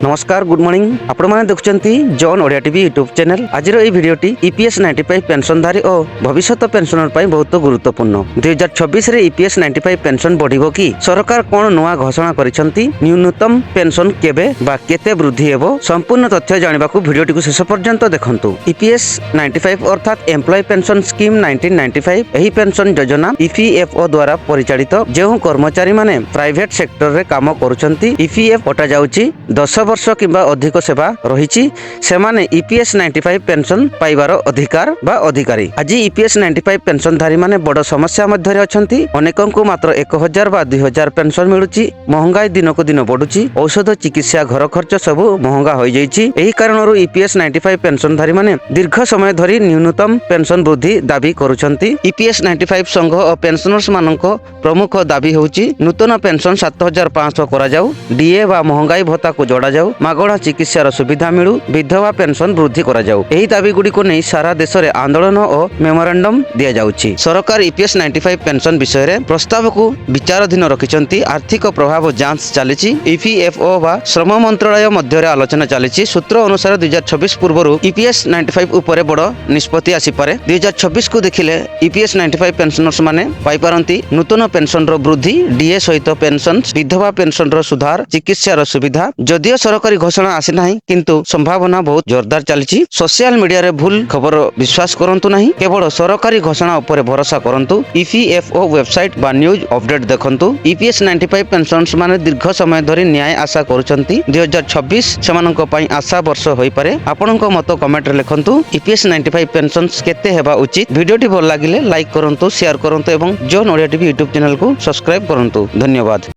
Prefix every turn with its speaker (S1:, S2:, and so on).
S1: नमस्कार good morning आपण माने देखुचंती जॉन ओडिया टीवी यूट्यूब चैनल। आज रो भिडियोटी ईपीएस 95 पेंशनधारी और भविष्यत पेंशनर पई बहुत गुरुत्वपूर्ण। 2026 रे ईपीएस 95 पेंशन बढ़िबो कि सरकार कोन नुआ घोषणा करिसंती, न्यूनतम पेंशन केबे बा केते वृद्धि हेबो, संपूर्ण तथ्य जानिबाकू भिडियोटी को शेष पर्यंत देखंतु। ईपीएस 95 अर्थात एम्प्लॉय पेंशन स्कीम 1995 एही पेंशन योजना ईपीएफओ द्वारा परिचालित जेउ कर्मचारी माने प्राइवेट सेक्टर रे काम करूचंती ईपीएफ हटा जाउची 10 वर्ष किंबा अधिक सेवा रही सेमाने ईपीएस 95 पेंशन पाइबार अधिकार बा अधिकारी। आज ईपीएस 95 पेंशनधारी माने बड़ समस्या मध्य अछंती। अनेकंकु मात्र 1000 बा 2000 पेंशन मिलुची। महंगाई दिनकु दिन बढ़ुची। औषध चिकित्सा घर खर्च सबु महंगा हो जाइछि। एही कारणरू ईपीएस 95 पेंशनधारी माने दीर्घ समय धरी न्यूनतम पेंशन वृद्धि दाबी करूछंती। ईपीएस 95 संघ और पेंशनर्स मानक प्रमुख दाबी होउची नूतन पेंशन 7500 करा जाऊ, डीए बा महंगाई भत्ता को जोड़ा जाऊ, मागणा चिकित्सार सुविधा मिलू, विधवा पेंशन वृद्धि करा जाऊ। एही दाबी गुडी को नहीं सारा देश रे आंदोलन और मेमोरेंडम दिया जाउची। सरकार ईपीएस 95 पेंशन विषय रे प्रस्ताव को विचाराधीन रखिचंती। आर्थिक प्रभाव जांच चलीची। ईपीएफओ बा श्रम मंत्रालय मध्य रे आलोचना चलीची। सूत्र अनुसार 2026 पूर्व ईपीएस 95 उपरे बड़ निष्पत्ति आसी पारे। 2026 को देखिले ईपीएस 95 पेंशनर्स माने पाई पारंती नूतन पेंशन रो वृद्धि, डीए सहित पेंशन, विधवा पेंशन रो सुधार, चिकित्सार सुविधा। जदियो सरकारी घोषणा आसी नाही किंतु संभावना बहुत जोरदार चलीची। सोशल मीडिया रे भूल खबर विश्वास करंतु नाही, केवल सरकारी घोषणा उपरे भरोसा करंतु। ईपीएफओ वेबसाइट बा न्यूज अपडेट देखंतु। ईपीएस 95 पेंशनर्स माने दीर्घ समय धरि न्याय आशा करूचंती। 2026 सेमानक पई आशा वर्ष होई पारे। आपनक मत कमेंट रे लिखंतु। ईपीएस 95 पेंशनस केते हेबा उचित। वीडियोटी भल लागिले लाइक करंतु, शेयर करंतु एवं John Odia TV YouTube channel को सब्सक्राइब करंतु। धन्यवाद।